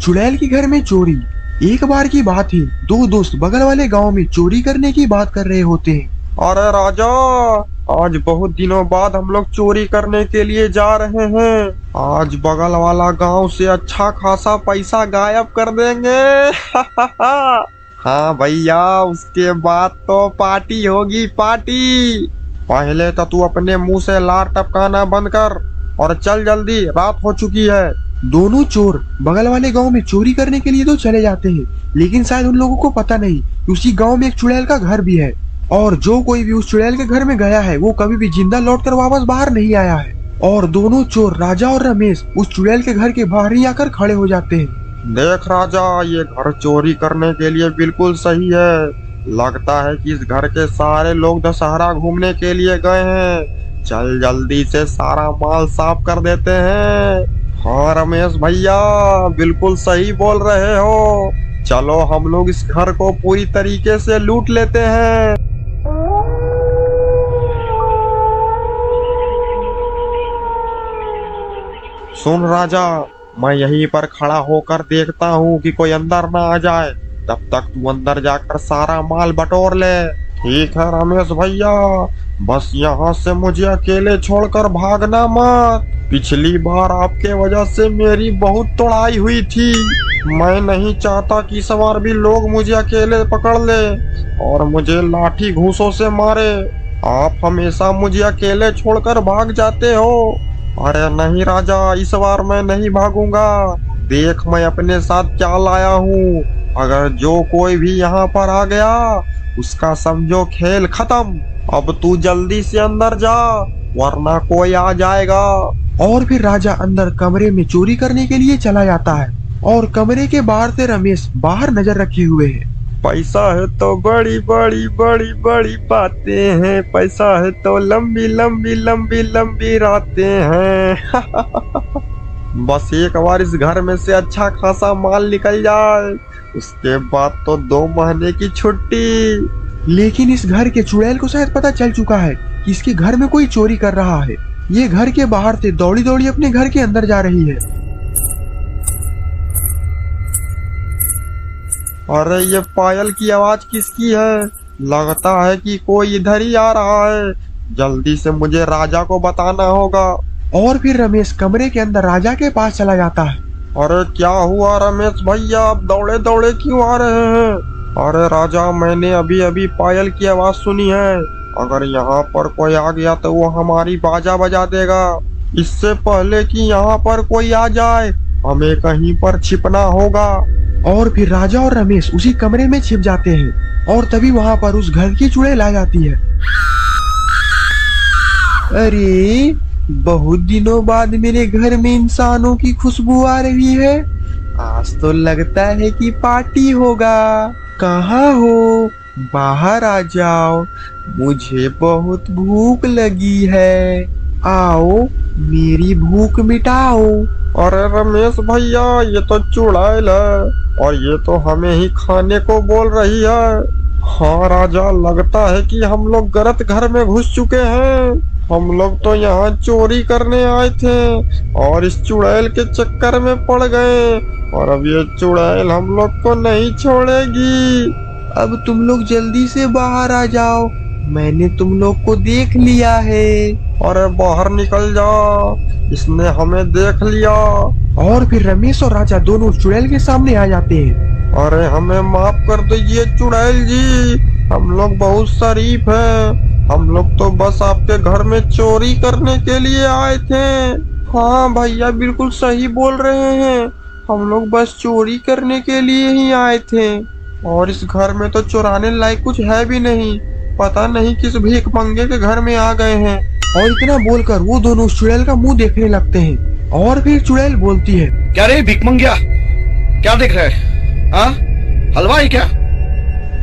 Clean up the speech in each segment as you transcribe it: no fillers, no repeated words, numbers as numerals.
चुड़ैल के घर में चोरी। एक बार की बात है, दो दोस्त बगल वाले गांव में चोरी करने की बात कर रहे होते हैं। अरे राजा, आज बहुत दिनों बाद हम लोग चोरी करने के लिए जा रहे हैं। आज बगल वाला गांव से अच्छा खासा पैसा गायब कर देंगे। हाँ भैया, उसके बाद तो पार्टी होगी पार्टी। पहले तो तू अपने मुंह से लार टपकाना बंद कर और चल जल्दी, रात हो चुकी है। दोनों चोर बगल वाले गांव में चोरी करने के लिए तो चले जाते हैं, लेकिन शायद उन लोगों को पता नहीं कि उसी गांव में एक चुड़ैल का घर भी है, और जो कोई भी उस चुड़ैल के घर में गया है वो कभी भी जिंदा लौटकर वापस बाहर नहीं आया है। और दोनों चोर राजा और रमेश उस चुड़ैल के घर के बाहर ही आकर खड़े हो जाते हैं। देख राजा, ये घर चोरी करने के लिए बिल्कुल सही है। लगता है कि इस घर के सारे लोग दशहरा घूमने के लिए गए हैं। चल जल्दी से सारा माल साफ कर देते हैं। हाँ रमेश भैया, बिल्कुल सही बोल रहे हो। चलो हम लोग इस घर को पूरी तरीके से लूट लेते हैं। सुन राजा, मैं यहीं पर खड़ा होकर देखता हूँ कि कोई अंदर ना आ जाए। तब तक तू अंदर जाकर सारा माल बटोर ले। ठीक है रमेश भैया, बस यहाँ से मुझे अकेले छोड़कर भागना मत। पिछली बार आपके वजह से मेरी बहुत तोड़ाई हुई थी। मैं नहीं चाहता कि इस बार भी लोग मुझे अकेले पकड़ ले और मुझे लाठी घूंसों से मारे। आप हमेशा मुझे अकेले छोड़कर भाग जाते हो। अरे नहीं राजा, इस बार मैं नहीं भागूंगा। देख मैं अपने साथ क्या लाया हूँ। अगर जो कोई भी यहाँ पर आ गया उसका समझो खेल खत्म। अब तू जल्दी से अंदर जा, वरना कोई आ जाएगा। और फिर राजा अंदर कमरे में चोरी करने के लिए चला जाता है, और कमरे के बाहर से रमेश बाहर नजर रखे हुए है। पैसा है तो बड़ी बड़ी बड़ी बड़ी बातें हैं, पैसा है तो लंबी लंबी लंबी लंबी रातें हैं। बस एक बार इस घर में से अच्छा खासा माल निकल जाए, उसके बाद तो 2 महीने की छुट्टी। लेकिन इस घर के चुड़ैल को शायद पता चल चुका है कि इसके घर में कोई चोरी कर रहा है। ये घर के बाहर से दौड़ी दौड़ी अपने घर के अंदर जा रही है। अरे ये पायल की आवाज किसकी है? लगता है कि कोई इधर ही आ रहा है। जल्दी से मुझे राजा को बताना होगा। और फिर रमेश कमरे के अंदर राजा के पास चला जाता है। अरे क्या हुआ रमेश भैया, आप दौड़े दौड़े क्यों आ रहे हैं? अरे राजा, मैंने अभी अभी पायल की आवाज सुनी है। अगर यहाँ पर कोई आ गया तो वो हमारी बाजा बजा देगा। इससे पहले कि यहाँ पर कोई आ जाए हमें कहीं पर छिपना होगा। और फिर राजा और रमेश उसी कमरे में छिप जाते हैं, और तभी वहाँ पर उस घर की चुड़ैल आ जाती है। अरे बहुत दिनों बाद मेरे घर में इंसानों की खुशबू आ रही है। आज तो लगता है कि पार्टी होगा। कहाँ हो? बाहर आ जाओ, मुझे बहुत भूख लगी है। आओ मेरी भूख मिटाओ। अरे रमेश भैया, ये तो चुड़ैल है और ये तो हमें ही खाने को बोल रही है। हाँ राजा, लगता है कि हम लोग गलत घर में घुस चुके हैं। हम लोग तो यहाँ चोरी करने आए थे और इस चुड़ैल के चक्कर में पड़ गए, और अब ये चुड़ैल हम लोग को नहीं छोड़ेगी। अब तुम लोग जल्दी से बाहर आ जाओ, मैंने तुम लोग को देख लिया है। अरे बाहर निकल जा, इसने हमें देख लिया। और फिर रमेश और राजा दोनों चुड़ैल के सामने आ जाते हैं। अरे हमें माफ कर दीजिए चुड़ैल जी, हम लोग बहुत शरीफ हैं। हम लोग तो बस आपके घर में चोरी करने के लिए आए थे। हाँ भैया, बिल्कुल सही बोल रहे हैं, हम लोग बस चोरी करने के लिए ही आए थे। और इस घर में तो चुराने लायक कुछ है भी नहीं, पता नहीं किस भीख मंगे के घर में आ गए हैं। और इतना बोलकर वो दोनों चुड़ैल का मुंह देखने लगते हैं। और फिर चुड़ैल बोलती है, क्या रे भिख मंगिया, क्या देख रहे हैं? हलवाई क्या?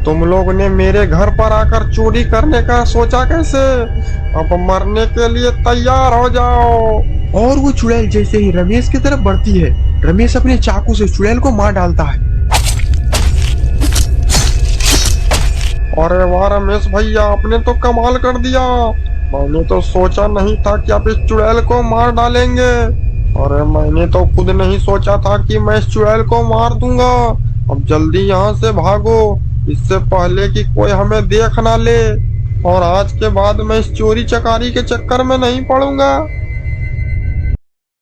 तुम लोग ने मेरे घर पर आकर चोरी करने का सोचा कैसे? अब मरने के लिए तैयार हो जाओ। और वो चुड़ैल जैसे ही रमेश की तरफ बढ़ती है, रमेश अपने चाकू से चुड़ैल को मार डालता है। अरे वाह रमेश भैया, आपने तो कमाल कर दिया। मैंने तो सोचा नहीं था कि आप इस चुड़ैल को मार डालेंगे। अरे मैंने तो खुद नहीं सोचा था कि मैं इस चुड़ैल को मार दूंगा। अब जल्दी यहाँ से भागो, इससे पहले कि कोई हमें देख ना ले। और आज के बाद मैं इस चोरी चकारी के चक्कर में नहीं पड़ूंगा।